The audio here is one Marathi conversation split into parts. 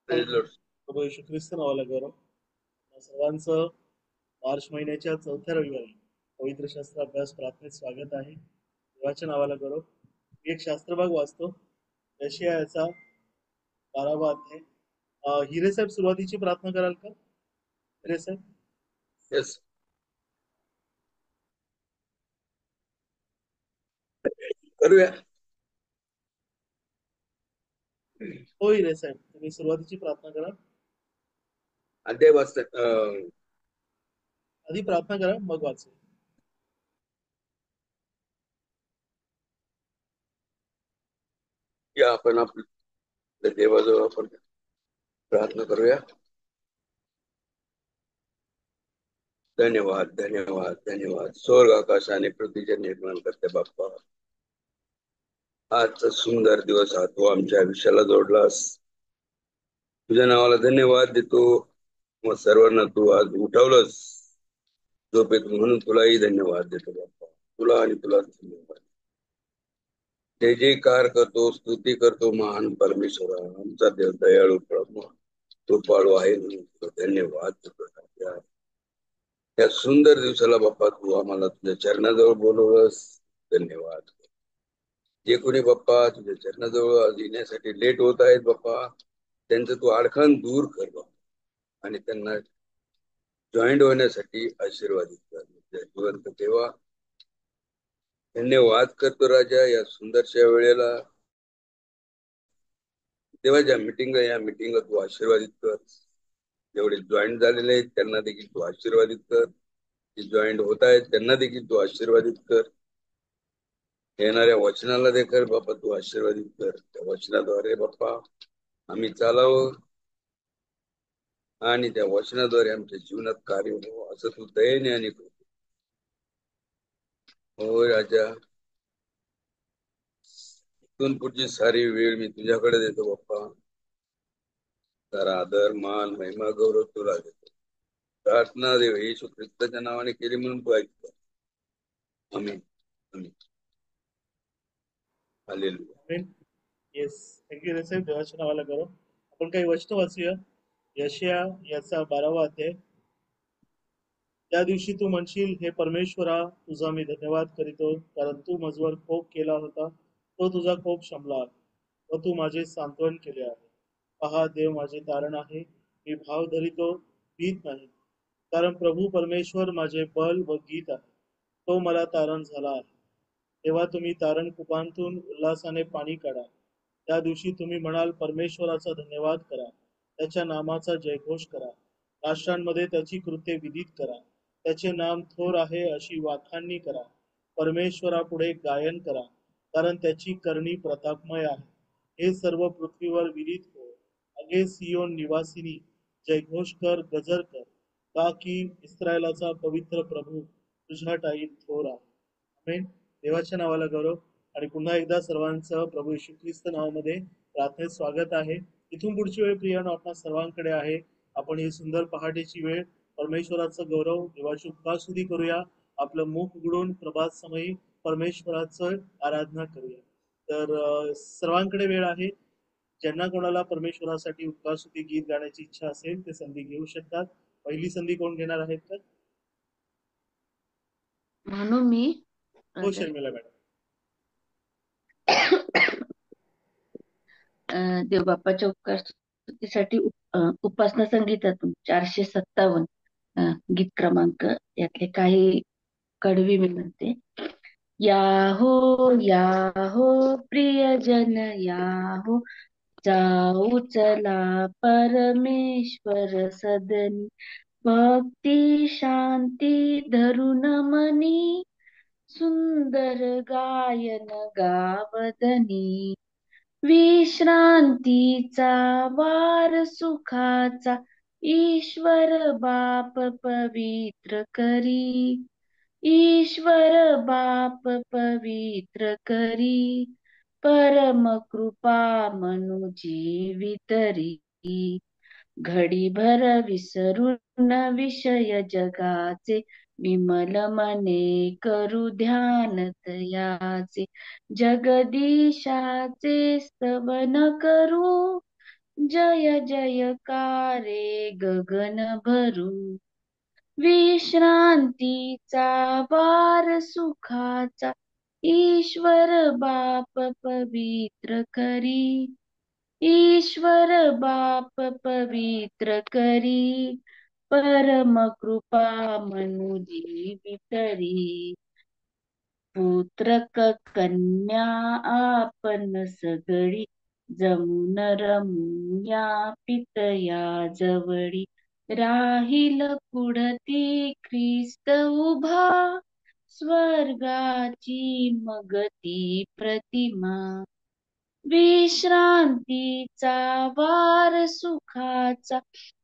Praise Lord. प्रभू येशू ख्रिस्त नावाला गौरव. आपल्या सर्वांचं मार्च महिन्याच्या चौथ्या रविवारी पवित्र शास्त्र अभ्यास प्रार्थनेत स्वागत आहे. देवाच्या नावाला गौरव. मी एक शास्त्रभाग वाचतो. यशाया याचा 12वा अध्याय. हिरे साहेब सुरुवातीची प्रार्थना कराल का? हिरे साहेब. येस, करूया. हो हिरे साहेब, तुम्ही सुरुवातीची प्रार्थना करा. अध्याय वाचता. आधी प्रार्थना करा मग वाचू. या आपण आपल्या देवाजवळ आपण प्रार्थना करूया. धन्यवाद, धन्यवाद, धन्यवाद. स्वर्ग आकाश आणि पृथ्वीचे निर्माण करते बाप्पा, आजचा सुंदर दिवस हा तू आमच्या आयुष्याला जोडलास. तुझ्या नावाला धन्यवाद देतो. मग सर्वांना तू आज उठवलंस झोपेतून, म्हणून तुलाही धन्यवाद देतो बाप्पा. तुला आणि तुलाच धन्यवाद. जय जयकार करतो, स्तुती करतो महान परमेश्वरा, आमचा देव दयाळू प्रभू, तो पाळू आहे म्हणून तुला धन्यवाद देतो राजा. या सुंदर दिवसाला बाप्पा तू आम्हाला तुझ्या चरणाजवळ बोलवलंस, धन्यवाद. जे कोणी बाप्पा तुझ्या चरणाजवळ आज येण्यासाठी लेट होत आहेत बाप्पा, त्यांचं तू अडखण दूर कर बाप्पा, आणि त्यांना जॉईंट होण्यासाठी आशीर्वादित कर. जिवंत तेव्हा धन्यवाद करतो राजा या सुंदरशा वेळेला. देवाच्या मीटिंगला, या मीटिंगला तू आशीर्वादित कर. जेवढे जॉईंट झालेले आहेत त्यांना देखील तू आशीर्वादित कर. जे जॉईंट होत आहेत त्यांना देखील तू आशीर्वादित कर. येणाऱ्या वचनाला देखील बाप्पा तू आशीर्वादित कर. त्या वचनाद्वारे बाप्पा आम्ही चालावं आणि त्या वचनाद्वारे आमच्या जीवनात कार्य हो, असं तू दयेने आणि हो राजा. इथून पुढची सारी वेळ मी तुझ्याकडे देतो बाप्पा. सारा आदर मान महिमा गौरव तुला देतो. प्रार्थना देव येशू ख्रिस्ताच्या नावाने केली म्हणून तू ऐकतो. आमीन, आमीन. हालेलुया. येस, थँक्यू हिरे साहेब. देवाच्या नावाला गौरव. आपण काही वचन वाचूया. यशया याचा 12वा अध्याय. त्या दिवशी तू म्हणशील, हे परमेश्वरा, तुझा मी धन्यवाद करीतो, कारण तू माझवर कोप केला होता, तो तुझा कोप शमला आहे व तू माझे सांत्वन केले आहे. पहा, देव माझे तारण आहे, मी भाव धरितो, भीत नाही. कारण प्रभू परमेश्वर माझे बल व गीत आहे, तो मला तारण झाला आहे. तेव्हा तुम्ही तारण कुपांतून उल्हासाने पाणी काढा. त्या दिवशी तुम्ही म्हणाल, परमेश्वराचा धन्यवाद करा, त्याच्या नामाचा जयघोष करा. राष्ट्रांमध्ये त्याची कृत्ये विदित करा. त्याचे नाम थोर आहे अशी वाखाणणी करा. परमेश्वरापुढे गायन करा, कारण त्याची करणी प्रतापमय आहे. हे सर्व पृथ्वीवर विदित हो. अगे सियोन निवासिनी, जयघोष कर, गजर कर, का की इस्रायलाचा पवित्र प्रभू तुझ्या ठाई थोर आहे. आमेन. देवाच्या नावाला गौरव. आणि पुन्हा एकदा सर्वांचं प्रभू येशू ख्रिस्त नावामध्ये प्रार्थनेत स्वागत आहे. इथून पुढची वेळ प्रियानो आपणा सर्वांकडे आहे. आपण ही सुंदर पहाटेची वेळ परमेश्वराचं गौरव, देवाची उपवासुदी करूया. आपलं मुख उघडून प्रभात समयी परमेश्वराचं आराधना करूया. तर सर्वांकडे वेळ आहे. ज्यांना कोणाला परमेश्वरासाठी उपवासुदी गीत गाण्याची इच्छा असेल ते संधी घेऊ शकतात. पहिली संधी कोण घेणार आहेत का? म्हणून मी हो शर्मिला मॅडम. देवबाप्पाच्या उपकारासाठी उपासना संगीतातून 457 गीत क्रमांक यातले काही कडवी मी म्हणते. या हो प्रियजन, या हो जाऊ चला परमेश्वर सदनी, भक्ती शांती धरून मनी, सुंदर गायन गावदनी. विश्रांतीचा वार सुखाचा ईश्वर बाप पवित्र करी, ईश्वर बाप पवित्र करी, परम कृपा मनु जीवितरी. घडीभर विसरून विषय जगाचे, विमल मने करू ध्यान तयाचे. जगदीशाचे स्तवन करू, जय जयकारे गगन भरू. विश्रांतीचा वार सुखाचा ईश्वर बाप पवित्र करी. ईश्वर बाप पवित्र करी. परम कृपा मनुजीवी तरी. पुत्र कन्या आपण सगळी जमून रमूया पितया जवळी. राहील पुढती ख्रिस्त उभा स्वर्गाची मगती प्रतिमा. विश्रांतीचा वार सुखाचा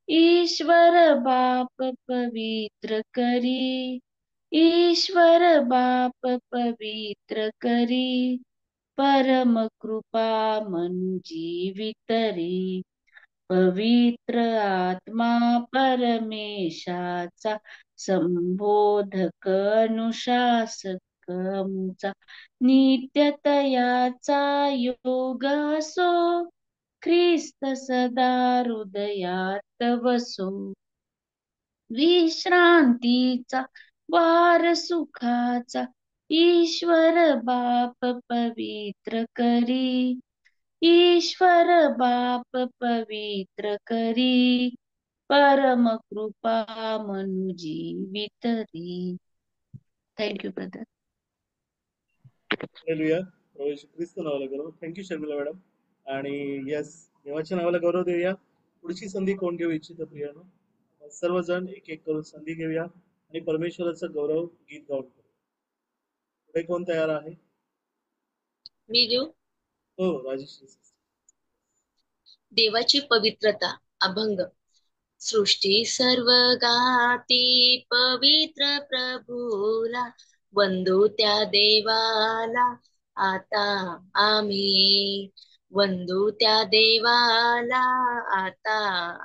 ईश्वर बाप पवित्र करी. ईश्वर बाप पवित्र करी. परम कृपा मनुजीवी तरी. पवित्र आत्मा परमेशाचा संबोधक अनुशासक आमचा. नित्यतयाचा योग असो ख्रिस्त सदा हृदयात वसो. विश्रांतीचा वार सुखाचा ईश्वर बाप पवित्र करी. ईश्वर बाप पवित्र करी. परम कृपा मनुजीवी तरी. Thank you brother. हालेलुया. प्रभू येशू ख्रिस्त नावाला गौरव. Thank you Sharmila madam. आणि यस, देवाच्या नावाला गौरव देऊया. पुढची संधी कोण घेऊ इच्छित प्रियानो? सर्वजण एक एक करून संधी घेऊया आणि परमेश्वराचं गौरव गीत गाऊन करू. पुढे कोण तयार आहे? मी घेऊ. हो, राजेश्री. देवाची पवित्रता अभंग. सृष्टी सर्व गाती पवित्र प्रभूला. वंदू त्या देवाला आता आम्ही. वंदू त्या देवाला आता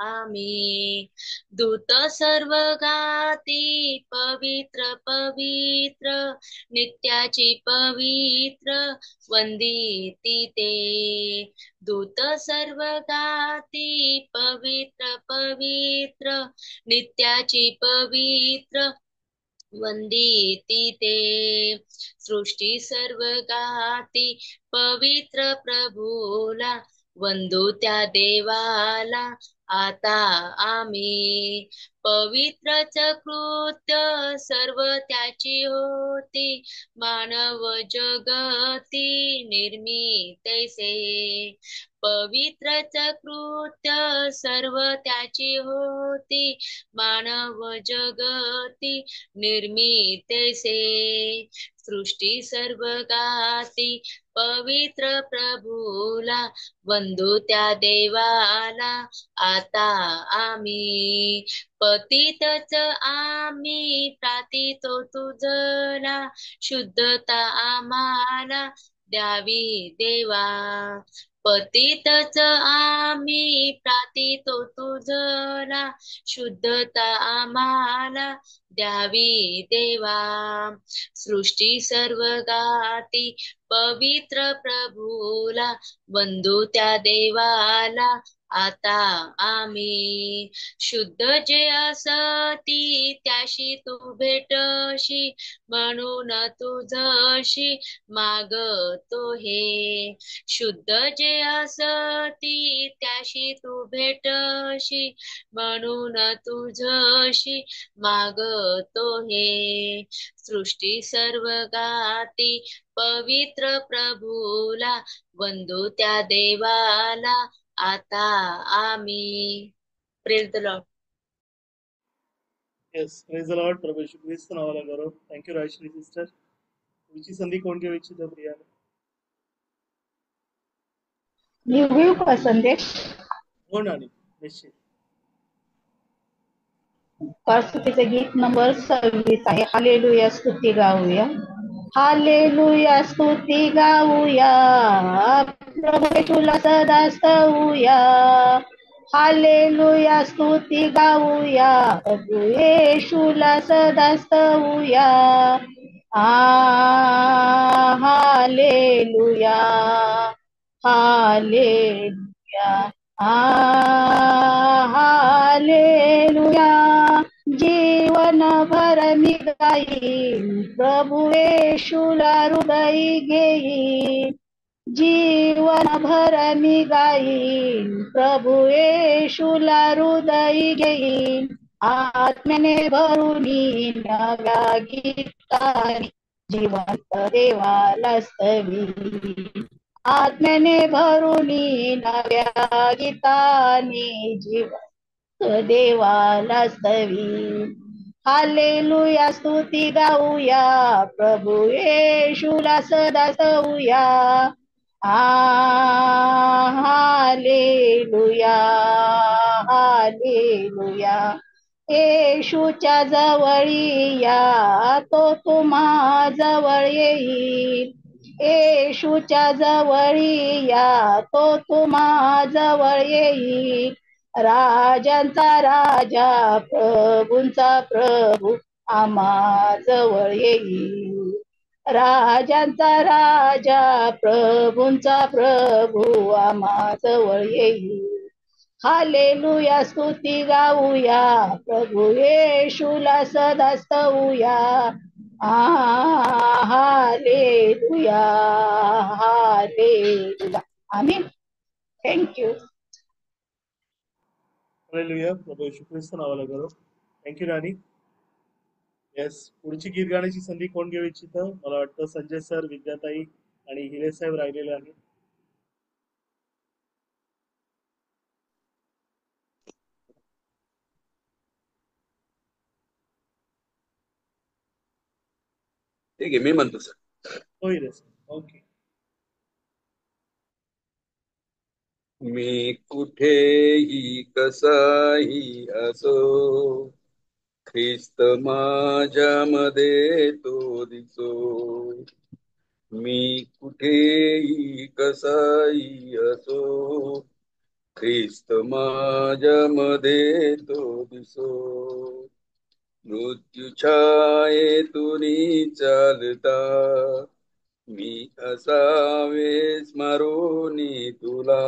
आम्ही. दूत सर्व गाती पवित्र पवित्र नित्याची पवित्र वंदिती ते. दूत सर्व गाती पवित्र पवित्र नित्याची पवित्र वंदिती ते. सृष्टी सर्व गाती पवित्र प्रभूला. वंदू त्या देवाला आता आम्ही. पवित्रच कृत्य सर्व त्याची होती. मानव जगती निर्मितैसे. पवित्रच कृत्य सर्व त्याची होती. मानव जगती निर्मितैसे. सृष्टी सर्व गाती पवित्र प्रभूला. वंदू त्या देवाला आता आम्ही. पतितच आम्ही प्रार्थितो तुझला. शुद्धता आम्हाला द्यावी देवा. पतितच आम्ही प्रार्थितो तुझला. शुद्धता आम्हाला द्यावी देवा. सृष्टी सर्व गाती पवित्र प्रभूला. वंदू त्या देवाला आता आम्ही. शुद्ध जे असती त्याशी तू भेटशी. म्हणून तुझशी मागतो हे. शुद्ध जे असती त्याशी तू भेटशी. म्हणून तुझशी मागतो हे. सृष्टी सर्व गाती पवित्र प्रभूला. वंदू त्या देवाला आता आम्ही. Praise the Lord. Yes, praise the Lord. प्रभू येशू ख्रिस्त नावाला गौरव. Thank you Rajshree sister. पुढची संधी कोण घेऊ इच्छित प्रिया? मी घेऊ का संदेश? हो ना, निश्चित. स्तुतीचे गीत नंबर 26 आहे. हालेलुया स्तुती गाऊया. हालेलुया स्तुती गाऊया. प्रभू येशूला सदा स्तवूया. हालेलुया स्तुती गाऊया. प्रभू येशूला सदा स्तवूया. हालेलुया हालेलुया हालेलुया जीवन भर मी गाईन प्रभू येशूला हृदयी घेईन जीवन भर मी गाईन प्रभू येशूला हृदयी घेईन आत्म्याने भरून नव्या गीताने जिवंत देवाला स्तवी आत्म्याने भरून नव्या गीताने जिवंत देवाला स्तवी हालेलुया स्तुती गाऊया प्रभू येशूला सदा स्तवूया हालेलुया हालेलुया येशूच्या जवळी या तो तुम्हा जवळ येईल येशूच्या जवळी या तो तुम्हा जवळ येईल राजांचा राजा प्रभूंचा प्रभू आम्हा जवळ येईल राजांचा राजा प्रभूंचा प्रभू आम्हा जवळ येईल हालेलुया स्तुती गाऊया प्रभू येशूला सदा स्तवूया हालेलुया हालेलुया आमीन थँक्यू हालेलुया प्रभू येशू ख्रिस्त नावाला करो. थँक्यू राणी. येस, पुढची गीत गाण्याची संधी कोण घेऊ इच्छित? मला वाटतं संजय सर, विद्याताई आणि हिरे साहेब राहिलेले आहेत. ठीक आहे, मी म्हणतो सर. हो हिरे सर, ओके. मी कुठेही कसाही असो ख्रिस्त माझ्यामध्ये तो दिसो मी कुठेही कसाही असो ख्रिस्त माझ्यामध्ये तो दिसो मृत्यू छायेतून चालता मी असावे स्मरोनी तुला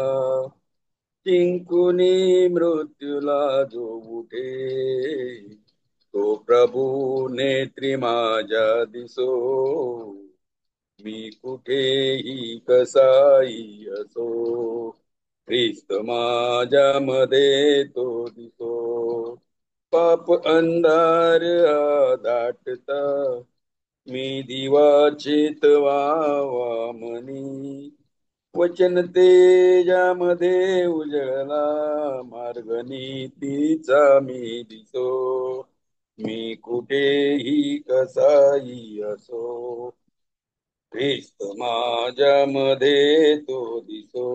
जिंकुनी मृत्यूला जो उठे तो प्रभू नेत्री माझ्या दिसो मी कुठेही कसाही असो ख्रिस्त माझ्यामध्ये तो दिसो पाप अंधार दाटता मी दिवा चितवावा मनी वचन तेजामध्ये उजळला मार्ग नीतीचा मी दिसो मी कुठेही कसाही असो ख्रिस्त माझ्यामध्ये तो दिसो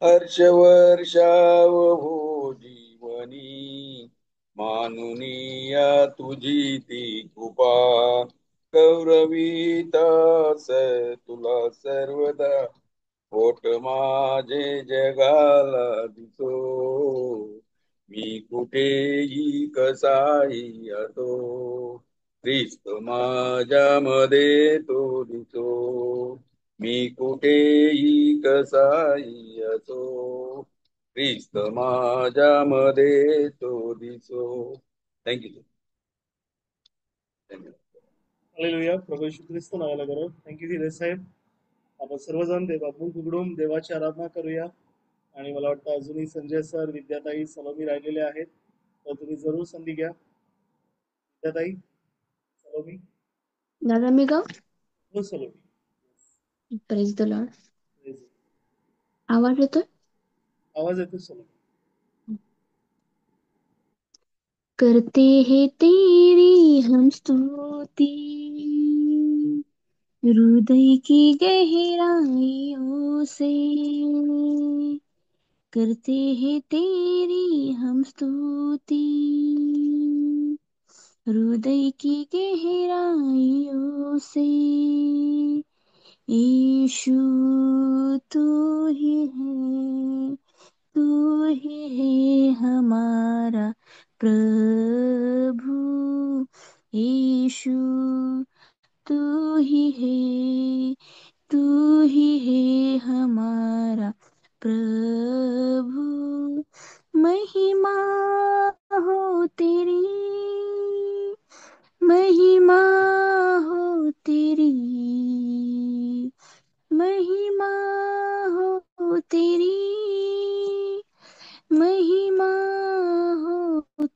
हर्ष वर्षाव हो जीवनी मानुनिया तुझी ती कृपा गौरवितास तुला सर्वदा पोट माझे जगाला दिसो मी कुठेही कसाही असो ख्रिस्त माझ्यामध्ये तो दिसो मी कुठेही कसाही असो ख्रिस्त माझ्यामध्ये तो दिसो. थँक्यू. हालेलुया प्रभू येशू ख्रिस्त नावाला करो. थँक्यू हिरे साहेब. आपण सर्वजण देवापुढे उघडून देवाची आराधना करूया. आणि मला वाटतं अजूनही संजय सर, विद्याताई, सलोमी राहिलेले आहेत, तर तुम्ही जरूर संधी घ्या. विद्याताई, सलोमी. दादा मी गाव हो Salomi. Praise the Lord. Praise the आवाज येतोय? Lord. आवाज येतो सलोमी. करते हैं तेरी हम स्तुति हृदय की गहराइयों से करते हैं तेरी हम स्तुति हृदय की गहराइयों से यीशु तू ही है तू ही है हमारा प्रभु यीशु तू ही है तू ही है हमारा प्रभु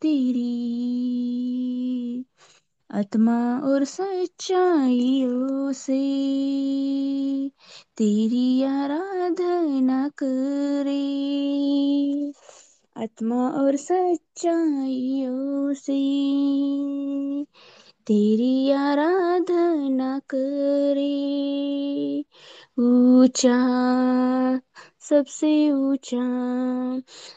तेरी, आत्मा और सच्चाइयों से तेरी आराधना करे, आत्मा और सच्चाइयों से तेरी आराधना करे। ऊंचा, सबसे ऊंचा,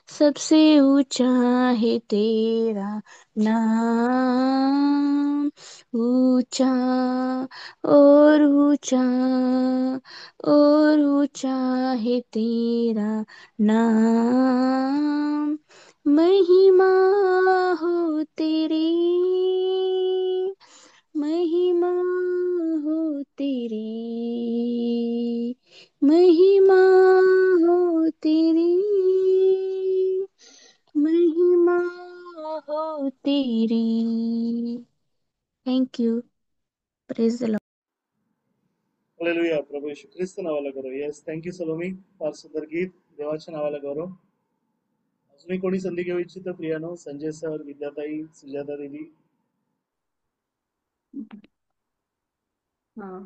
सबसे ऊंचा है तेरा नाम, ऊंचा और ऊंचा और ऊंचा है तेरा नाम। महिमा हो तेरी, महिमा हो तेरी, महिमा हो तेरी, महिमा हो तेरी। Thank you. Praise the Lord. Hallelujah. प्रभू येशू ख्रिस्त नावाला करो. Yes, thank you Salomi. फार सुंदर गीत. देवाच्या नावाला गौरव. अजूनही कोणी संधी घेऊ इच्छित प्रियानो? संजय सर, विद्याताई, सुजाता देवी. हा,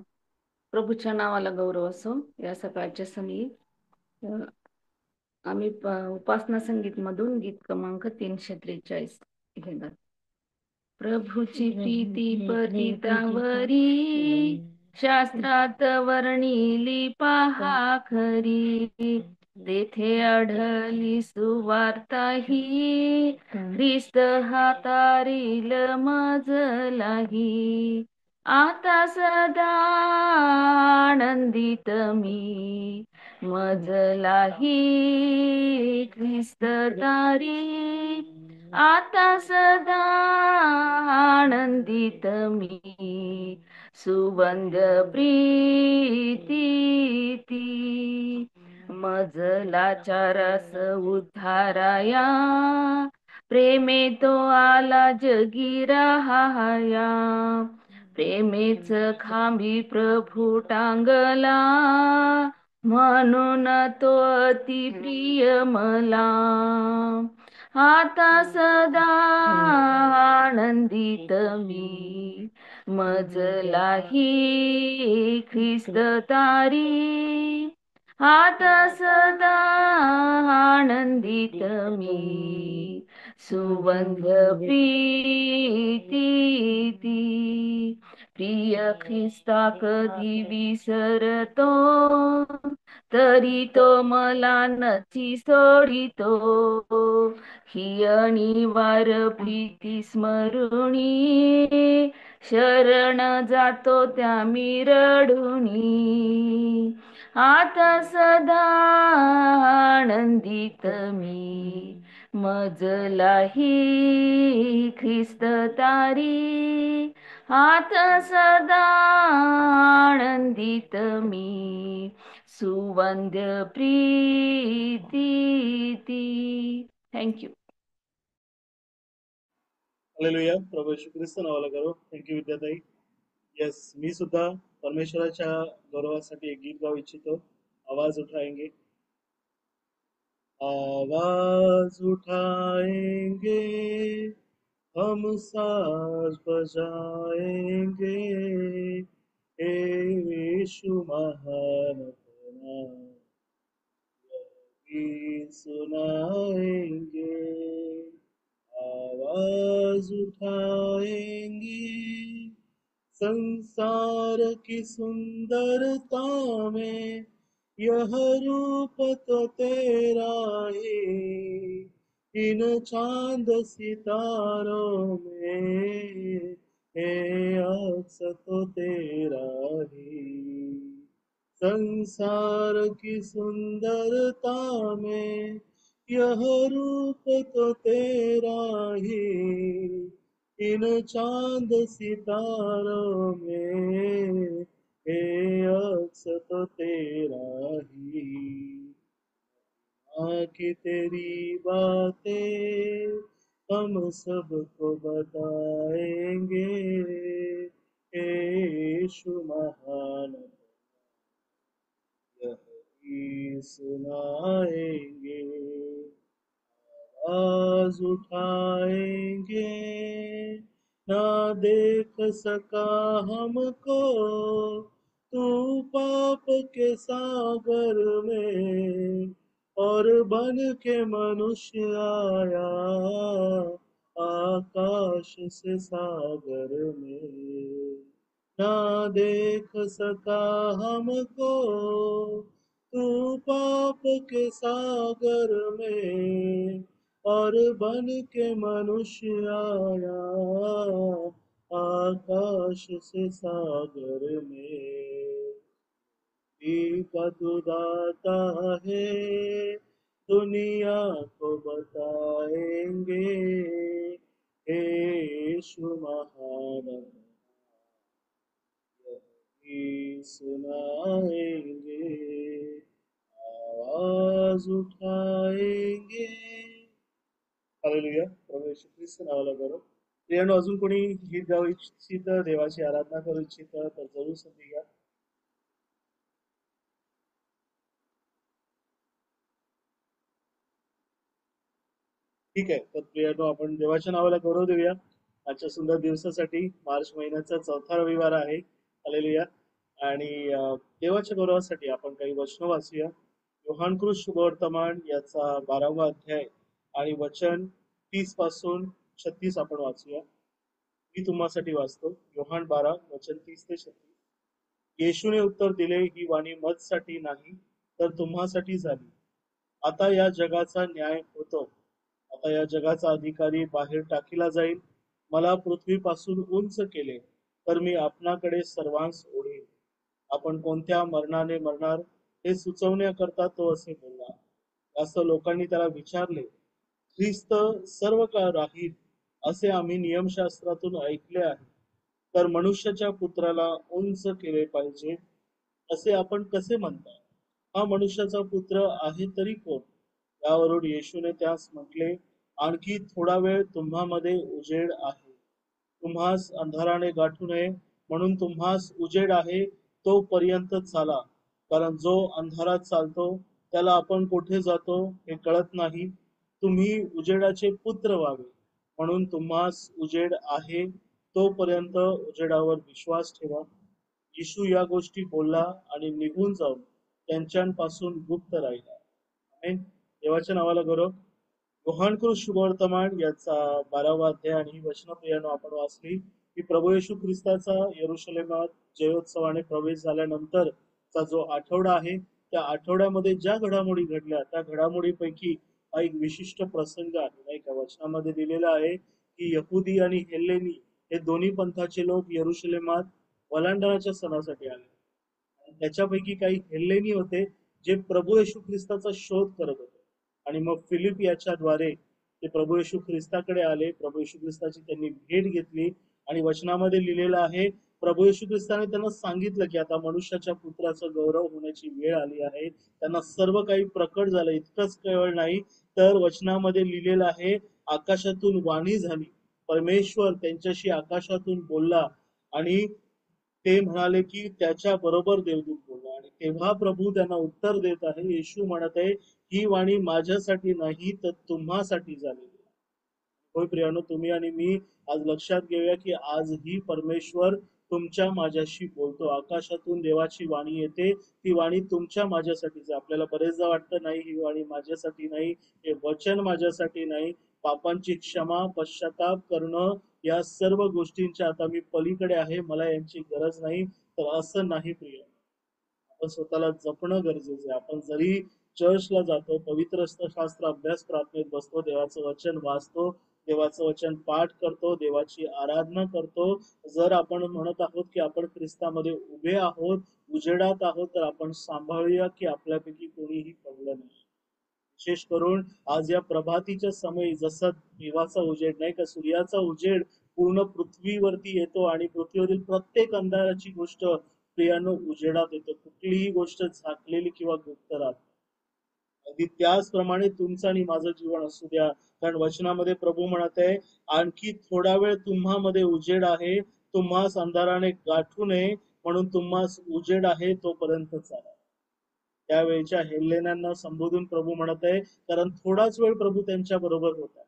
प्रभूच्या नावाला गौरव असो. या सकाळच्या संगीत आम्ही उपासना संगीत मधून गीत क्रमांक 343 घेणार. प्रभूची प्रीती पतितावरी, शास्त्रात वर्णिली पहा खरी, तेथे आढळली सुवार्ता ही, ख्रिस्त हा तारील मजलाही. आता सदा आनंदित मी, मजलाही ख्रिस्त तारी. आता सदा आनंदित मी, सुबंध प्रीती ती. मजलाच्या रस उद्धाराया, प्रेमे तो आला जगी राहाया. प्रेमेच खांबी प्रभू टांगला, म्हणून तो अति प्रिय मला. आता सदा आनंदित मी, मजलाही ख्रिस्त तारी. आता सदा आनंदित मी, सुबंध प्रीती ती. प्रिय ख्रिस्ता कधी विसरतो, तरी तो मला नची सोडितो. ही अनिवार प्रीती स्मरुणी, शरण जातो त्या मी रडुनी. आता सदा आनंदित मी, मजलाही ख्रिस्त तारी. आता सदा आनंदित मी, सुवंद्य प्रीती ती. थँक्यू. हालेलुया. प्रभू येशू ख्रिस्त नावाला करो. थँक्यू विद्याताई. येस, मी सुद्धा परमेश्वराच्या गौरवासाठी एक गीत गाऊ इच्छितो. आवाज उठाएंगे, आवाज उठाएंगे, हम साज बजाएंगे, यीशु महान अपना गीत सुनाएंगे. आवाज उठाएंगे, संसार की सुंदरता में यह रूप तो तेरा ही, इन चांद सितारों में अक्स तो तेरा ही. संसार की सुंदरता में यह रूप तो तेरा ही, इन चांद सितारों में अक्स तो तेरा ही. की तेरी बातें हम सबको बताएंगे, यीशु महान यही सुनाएंगे. आवाज आवाज उठाएंगे, ना देख सका हमको तू पाप के सागर में, और बन के मनुष्य आया आकाश से सागर में। ना देख सका हमको तू पाप के सागर में, और बन के मनुष्य आया आकाश से सागर में। का तू दाता है दुनिया को बताएंगे, हे यीशु महान यही सुनाएंगे, आवाज उठाएंगे। हालेलुया, प्रभू येशू ख्रिस्त नावाला करो. प्रियानो, अजून कोणी गीत गाऊ इच्छित, देवाची आराधना करू इच्छित तर जरूर संधी घ्या. ठीक आहे, तर प्रियानो आपण देवाच्या नावाला गौरव देऊया आजच्या सुंदर दिवसासाठी. मार्च महिन्याचा 4था रविवार आहे. हालेलुया. आणि देवाच्या गौरवासाठी आपण काही वचन वाचूया. योहानकृत शुभवर्तमान याचा 12वा अध्याय आणि वचन 30 पासून 36 आपण वाचूया. मी तुम्हासाठी वाचतो. योहान 12 वचन 30 ते 36. येशूने उत्तर दिले, ही वाणी मजसाठी नाही तर तुम्हासाठी झाली. आता या जगाचा न्याय होतो. आता या जगाचा अधिकारी बाहेर टाकीला जाईल. मला पृथ्वीपासून उंच केले तर मी आपणाकडे सर्वांस ओढीन. आपण कोणत्या मरणाने मरणार हे सुचवण्याकरता तो असे बोलला. जास्त लोकांनी त्याला विचारले, ख्रिस्त सर्व काळ राहील असे आम्ही नियमशास्त्रातून ऐकले आहे, तर मनुष्याच्या पुत्राला उंच केले पाहिजे असे आपण कसे म्हणता? हा मनुष्याचा पुत्र आहे तरी कोण? यावरून येशूने त्यास म्हटले, आणखी थोडा वेळ तुम्हामध्ये उजेड आहे. तुम्हास अंधाराने गाठू नये म्हणून तुम्हास उजेड आहे तोपर्यंत चाला. कारण जो अंधारात चालतो त्याला आपण कुठे जातो हे कळत नाही. तुम्ही उजेडाचे पुत्र व्हावे म्हणून तुम्हास उजेड आहे तोपर्यंत उजेडावर विश्वास ठेवा. येशू या गोष्टी बोलला आणि निघून जाऊन त्यांच्यापासून गुप्त राहिला. आमेन. देवाच्या नावाला गौरव. योहानकृत शुभवर्तमान याचा 12वा अध्याय आणि वचन प्रियानो आपण वाचली की प्रभू येशू ख्रिस्ताचा यरुशलेमात जयोत्सवाने प्रवेश झाल्यानंतरचा जो आठवडा आहे, त्या आठवड्यामध्ये ज्या घडामोडी घडल्या त्या घडामोडीपैकी हा एक विशिष्ट प्रसंग आहे. नाही का? वचनामध्ये दिलेला आहे की यहुदी आणि हेल्लेनी हे दोन्ही पंथाचे लोक यरुशलेमात वलांडणाच्या सणासाठी आले. आणि त्याच्यापैकी काही हेल्लेनी होते जे प्रभू येशू ख्रिस्ताचा शोध करत होते. आणि मग फिलिप याच्याद्वारे ते प्रभू येशू ख्रिस्ताकडे आले. प्रभू येशू ख्रिस्ताची त्यांनी भेट घेतली आणि वचनामध्ये लिहिलेलं आहे, प्रभू येशू ख्रिस्ताने त्यांना सांगितलं की आता मनुष्याच्या पुत्राचा गौरव होण्याची वेळ आली आहे. त्यांना सर्व काही प्रकट झालं. इतकंच केवळ नाही तर वचनामध्ये लिहिलेलं आहे, आकाशातून वाणी झाली. परमेश्वर त्यांच्याशी आकाशातून बोलला आणि ते म्हणाले की त्याच्या बरोबर देवदूत बोलला. आणि तेव्हा प्रभू त्यांना उत्तर देत आहे. येशू म्हणत आहे, ही वाणी माझ्यासाठी नाही तर तुम्हासाठी झालेली. होय प्रियानो, तुम्ही आणि मी आज लक्षात घेऊया की आजही परमेश्वर तुमच्या माझ्याशी बोलतो. आकाशातून देवाची वाणी येते. ती वाणी तुमच्या माझ्यासाठीच. आपल्याला बरेचदा वाटतं नाही, ही वाणी माझ्यासाठी नाही, हे वचन माझ्यासाठी नाही. पापांची क्षमा, पश्चाताप करणं या सर्व गोष्टींच्या आता मी पलीकडे आहे, मला यांची गरज नाही. तर असं नाही प्रिय. आपण स्वतःला जपणं गरजेचं आहे. आपण जरी चर्चला जातो, पवित्र शास्त्र अभ्यास प्रार्थनेत बसतो, देवाचं वचन वाचतो, देवाचं वचन पाठ करतो, देवाची आराधना करतो, जर आपण म्हणत आहोत की आपण ख्रिस्तामध्ये उभे आहोत, उजेडात आहोत, तर आपण सांभाळूया की आपल्यापैकी कोणीही पडलं नाही. विशेष करून आज या प्रभातीच्या समयी जसं देवाचा उजेड नाही का, सूर्याचा उजेड पूर्ण पृथ्वीवरती येतो आणि पृथ्वीवरील प्रत्येक अंधाराची गोष्ट प्रियानो उजेडात येतो. कुठलीही गोष्ट झाकलेली किंवा गुप्त राहत. अगदी त्याचप्रमाणे तुमचं आणि माझं जीवन असू द्या. कारण वचनामध्ये प्रभू म्हणत आहे, आणखी थोडा वेळ तुम्हामध्ये उजेड आहे, तुम्हास अंधाराने गाठू नये म्हणून तुम्हास उजेड आहे तोपर्यंत चाला. त्यावेळेच्या हेल्लेनांना संबोधून प्रभू म्हणत आहे, कारण थोडाच वेळ प्रभू त्यांच्या बरोबर होता.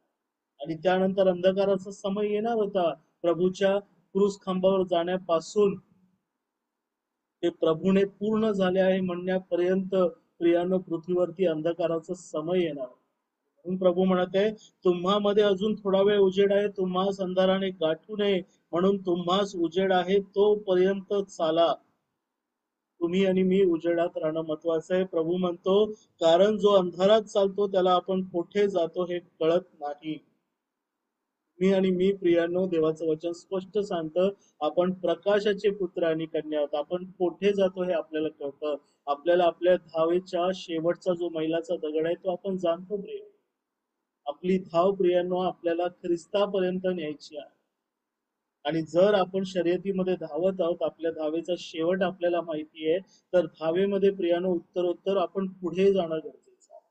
आणि त्यानंतर अंधकाराचा समय येणार होता. प्रभूच्या क्रूस खांबावर जाण्यापासून ते प्रभूने पूर्ण झाले आहे म्हणण्यापर्यंत प्रियानो पृथ्वीवरती अंधकाराचा समय येणार. म्हणून प्रभू म्हणत आहे, तुम्हामध्ये अजून थोडा वेळ उजेड आहे, तुम्हास अंधाराने गाठू नये म्हणून तुम्हास उजेड आहे तोपर्यंत चाला. तुम्ही आणि मी उजेडात राहणं महत्वाचं आहे. प्रभू म्हणतो, कारण जो अंधारात चालतो त्याला आपण कुठे जातो हे कळत नाही. मी आणि मी प्रियानो, देवाचं वचन स्पष्ट सांगतं, आपण प्रकाशाचे पुत्र आणि कन्या आहोत. आपण कोठे जातो हे आपल्याला कळतं. आपल्याला आपल्या धावेच्या शेवटचा जो मैलाचा दगड आहे तो आपण जाणतो प्रिय. आपली धाव प्रियांनो आपल्याला ख्रिस्तापर्यंत न्यायची आहे. आणि जर आपण शर्यतीमध्ये धावत आहोत, आपल्या धावेचा शेवट आपल्याला माहिती आहे, तर धावेमध्ये प्रियानो उत्तरोत्तर आपण पुढे जाणं गरजेचं आहे.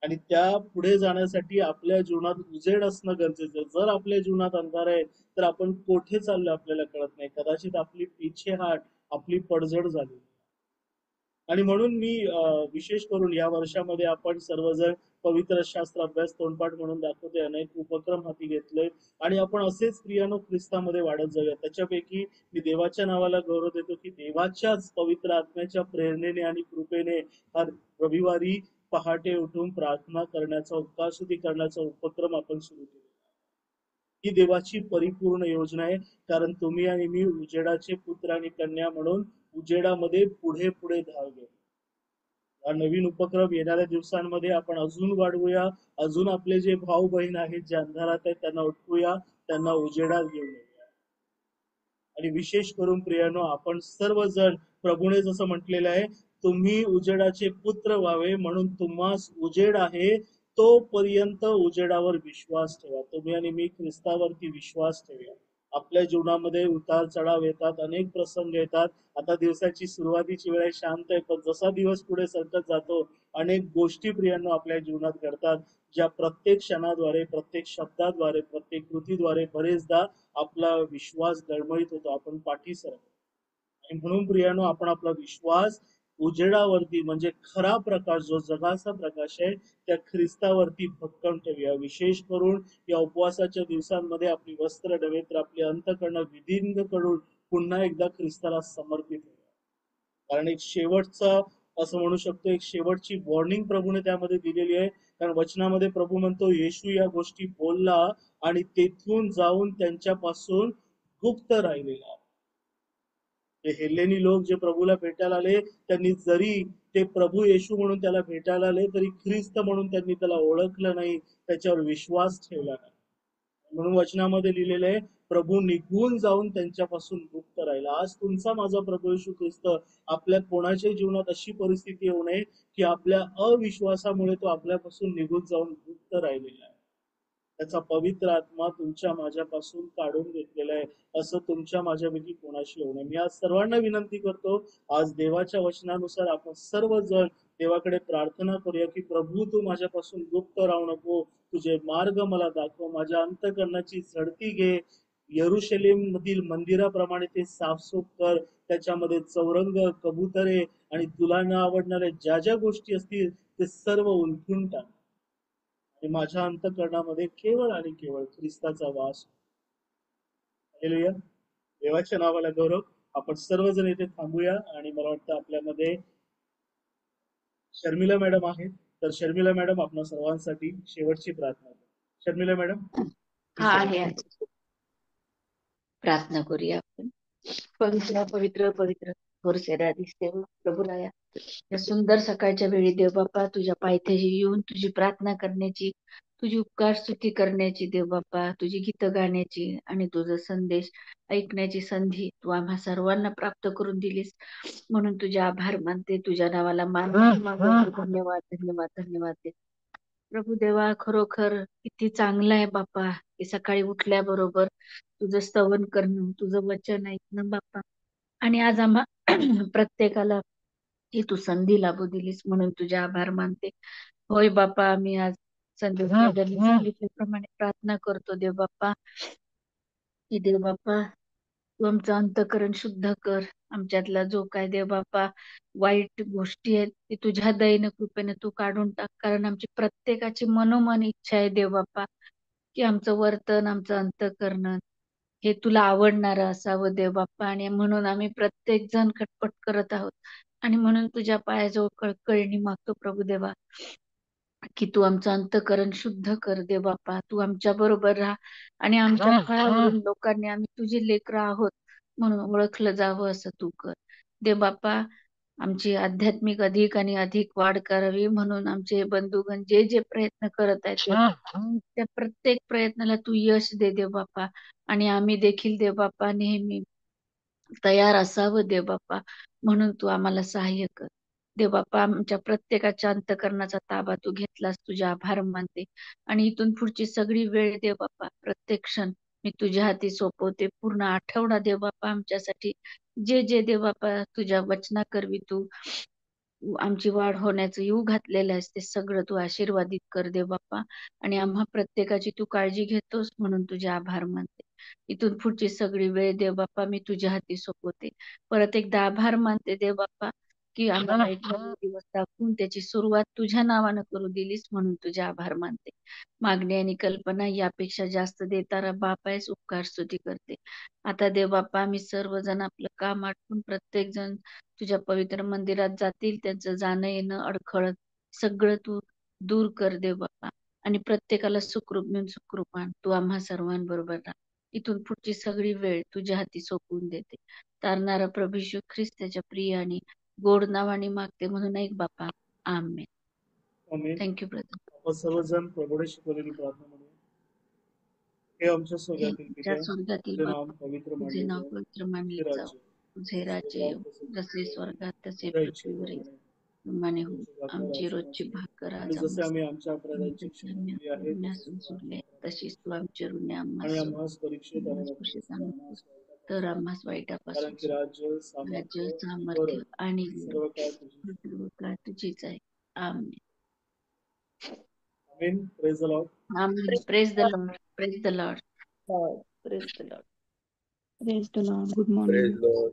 आणि त्या पुढे जाण्यासाठी आपल्या जीवनात उजेड असणं गरजेचं आहे. जर आपल्या जीवनात अंधार आहे तर आपण कोठे चाललो आपल्याला कळत नाही. कदाचित आपली पिछेहाट, आपली पडझड झाली. आणि म्हणून मी विशेष करून या वर्षामध्ये आपण सर्वजण पवित्र शास्त्र अभ्यास तोंडपाठ म्हणून दाखवते, अनेक उपक्रम हाती घेतले आणि आपण असेच प्रियानो ख्रिस्तामध्ये वाढत जाऊया. त्याच्यापैकी मी देवाच्या नावाला गौरव देतो की देवाच्याच पवित्र आत्म्याच्या प्रेरणेने आणि कृपेने हर रविवारी पहाटे उठून प्रार्थना करण्याचा, उपवासस्तुती करण्याचा उपक्रम आपण सुरू केला. ही देवाची परिपूर्ण योजना आहे. कारण तुम्ही आणि मी उजेडाचे पुत्र आणि कन्या म्हणून उजेडामध्ये पुढे पुढे धाव घेऊ. हा नवीन उपक्रम येणाऱ्या दिवसांमध्ये आपण अजून वाढवूया. अजून आपले जे भाऊ बहीण आहेत जे अंधारात आहेत त्यांना उठवूया, त्यांना उजेडात घेऊन येऊया. आणि विशेष करून प्रियानो, आपण सर्वजण प्रभूने जसं म्हटलेलं आहे, तुम्ही उजेडाचे पुत्र व्हावे म्हणून तुम्हास उजेड आहे तोपर्यंत उजेडावर विश्वास ठेवा. तुम्ही आणि मी ख्रिस्तावरती विश्वास ठेवूया. आपल्या जीवनामध्ये उतार चढाव येतात, अनेक प्रसंग येतात. आता दिवसाची सुरुवातीची वेळ आहे, शांत आहे, पण जसा दिवस पुढे सरकत जातो अनेक गोष्टी प्रियांनो आपल्या जीवनात घडतात, ज्या प्रत्येक क्षणाद्वारे, प्रत्येक शब्दाद्वारे, प्रत्येक कृतीद्वारे बरेचदा आपला विश्वास डळमळीत होतो, आपण पाठी सरकतो. आणि म्हणून प्रियानो, आपण आपला विश्वास उजेडावरती म्हणजे खरा प्रकाश जो जगाचा प्रकाश आहे त्या ख्रिस्तावरती भक्कम ठेवूया. विशेष करून या उपवासाच्या दिवसांमध्ये आपली वस्त्र नव्हे तर आपली अंतःकरण विधिंग करून पुन्हा एकदा ख्रिस्ताला समर्पित होऊया. कारण एक शेवटचा असं म्हणू शकतो, एक शेवटची वॉर्निंग प्रभूने त्यामध्ये दिलेली आहे. कारण वचनामध्ये प्रभू म्हणतो, येशू या गोष्टी बोलला आणि तेथून जाऊन त्यांच्यापासून गुप्त राहिलेला. ते हेलेनी लोक जे प्रभूला भेटायला आले त्यांनी जरी ते प्रभू येशू म्हणून त्याला भेटायला आले तरी ख्रिस्त म्हणून त्यांनी त्याला ओळखलं नाही, त्याच्यावर विश्वास ठेवला नाही. म्हणून वचनामध्ये लिहिलेलं आहे, प्रभू निघून जाऊन त्यांच्यापासून गुप्त राहिला. आज तुमचा माझा प्रभू येशू ख्रिस्त आपल्या कोणाच्या जीवनात अशी परिस्थिती येऊ नये की आपल्या अविश्वासामुळे तो आपल्यापासून निघून जाऊन गुप्त राहिलेला आहे. त्याचा पवित्र आत्मा तुमच्या माझ्यापासून काढून घेतलेला आहे, असं तुमच्या माझ्यापैकी कोणाशी होऊ नये. मी आज सर्वांना विनंती करतो, आज देवाच्या वचनानुसार आपण सर्वजण देवाकडे प्रार्थना करूया की प्रभू तू माझ्यापासून गुप्त राहू नको, तुझे मार्ग मला दाखव, माझ्या अंतःकरणाची झडती घे, यरुशलेम मधील मंदिराप्रमाणे ते साफसूफ कर, त्याच्यामध्ये चौरंग, कबुतरे आणि तुला न आवडणाऱ्या ज्या ज्या गोष्टी असतील ते सर्व उलथून टाक. माझ्या अंतःकरणामध्ये केवळ आणि केवळ ख्रिस्ताचा वास. हालेलुया. देवाच्या नावाला गौरव. आपण सर्वजण इथे थांबूया आणि मला वाटतं आपल्यामध्ये शर्मिला मॅडम आहेत, तर शर्मिला मॅडम आपण सर्वांसाठी शेवटची प्रार्थना करू. शर्मिला मॅडम. हा आहे. प्रार्थना करूया आपण. पवित्र पवित्र पवित्र थोर सेनाधीश प्रभुराया, या सुंदर सकाळच्या वेळी देव बाप्पा तुझ्या पायथ्याशी येऊन तुझी प्रार्थना करण्याची, तुझी उपकार स्तुती करण्याची, देव बाप्पा तुझी गीतं गाण्याची आणि तुझा संदेश ऐकण्याची संधी तू आम्हा सर्वांना प्राप्त करून दिलीस, म्हणून तुझे आभार मानते. तुझ्या नावाला धन्यवाद धन्यवाद धन्यवाद. प्रभू देवा, खरोखर किती चांगलं आहे बाप्पा की सकाळी उठल्याबरोबर तुझं स्तवन करणं, तुझं वचन ऐकणं बाप्पा. आणि आज आम्हा प्रत्येकाला ही तू संधी लाभू दिलीस, म्हणून तुझे आभार मानते. होय बाप्पा, आम्ही आज संदेश सांगितल्याप्रमाणे प्रार्थना करतो देव बाप्पा की देव बाप्पा तू आमचं अंतःकरण शुद्ध कर. आमच्यातला जो काय देव बाप्पा वाईट गोष्टी आहेत ती तुझ्या दयेने कृपेने तू काढून टाक. कारण आमची प्रत्येकाची मनोमन इच्छा आहे देव बाप्पा की आमचं वर्तन, आमचं अंतःकरण हे तुला आवडणारं असावं देव बाप्पा. आणि म्हणून आम्ही प्रत्येक जण खटपट करत आहोत आणि म्हणून तुझ्या पायाजवळ कळकळीने मागतो प्रभू देवा, की तू आमचं अंतःकरण शुद्ध कर दे बाप्पा. तू आमच्या बरोबर राहा आणि आमच्या फळावरून लोकांनी आम्ही तुझे लेकरं आहोत म्हणून ओळखलं जावं असं तू कर दे बाप्पा. आमची आध्यात्मिक अधिक आणि अधिक वाढ करावी म्हणून आमचे बंधुगण जे जे प्रयत्न करत आहेत त्या प्रत्येक प्रयत्नाला तू यश दे देव बाप्पा. आणि आम्ही देखील देव बाप्पा नेहमी तयार असावं देव बाप्पा, म्हणून तू आम्हाला सहाय्य कर देव बाप्पा. आमच्या प्रत्येकाच्या अंतःकरणाचा ताबा तू घेतलास, तुझे आभार मानते. आणि इथून पुढची सगळी वेळ देव बाप्पा, प्रत्येक क्षण मी तुझ्या हाती सोपवते. पूर्ण आठवडा देव बाप्पा आमच्यासाठी जे जे देव बाप्पा तुझ्या वचनाकरवी तू आमची वाढ होण्याचं येऊ घातलेलं आहेस ते सगळं तू आशीर्वादित कर देव बाप्पा. आणि आम्हा प्रत्येकाची तू काळजी घेतोस म्हणून तुझे आभार मानते. इथून पुढची सगळी वेळ देव बाप्पा मी तुझ्या हाती सोपवते. परत एकदा आभार मानते देव बाप्पा, की आम्हाला एक नवीन दिवस दाखवून त्याची सुरुवात तुझ्या नावानं करू दिलीस म्हणून तुझे आभार मानते. मागणी आणि कल्पना यापेक्षा जास्त देताना बाप आहेस, उपकार स्तुती करते. आता देव बाप्पा आम्ही सर्वजण आपलं काम आटपून प्रत्येक जण तुझ्या पवित्र मंदिरात जातील. त्यांचं जाणं येणं अडखळत सगळं तू दूर कर देव बाप्पा. आणि प्रत्येकाला सुखरूप नेऊन सुखरूप आण. तू आम्हा सर्वांबरोबर राहा. इथून पुढची सगळी वेळ तुझ्या हाती सोपवून देते. तारणारा प्रभू येशू ख्रिस्त त्याच्या प्रिय आणि गोड नावाने मागते म्हणून ऐक बाप्पा. आमेन. आमेन. Thank you brother. आपण सर्वजण प्रभूने शिकवलेली प्रार्थना म्हणूया. हे आमच्या हे स्वर्गातील आमच्या पित्या, स्वर्गातील तुझे नाम बाप्पा, पवित्र तुझे मानले नाव जावे, पवित्र तुझे मानले जावं. राज्य तुझे राज्य स्वर्गात येवो, तसे जसे पृथ्वीवर आहे. स्वर्गात तसे तुझ्या पृथ्वीवर इच्छेप्रमाणे माने हो. रोजची भाकर आमची आज आम्हाला रोजची दे. भाकर आणि आज जसे आम्हास आम्ही आमच्या आणि अपराधाची जसे क्षमा आम्ही केली आहे आपल्या तसेच तू सोडले आमच्या अपराधाची तशीच तू क्षमा आमच्या कर. ऋणी आणि आम्हास सोड. आम्हास परीक्षेत आम्हास आणू नकोस, कुशीत पण आणू आम्हास तर वाईटापासून आम्हास वाचव. कारण वाईटापासून की सोड. राज्य, राज्य, सामर्थ्य आणि सामर्थ्य बळ आणि सर्व काळ तुझी. सर्व काळ तुझीच आहे. Amen. Amen. Praise the Lord. Amen. Praise the Lord. Praise the Lord. Praise the Lord. Praise the Lord. Good praise morning. Lord.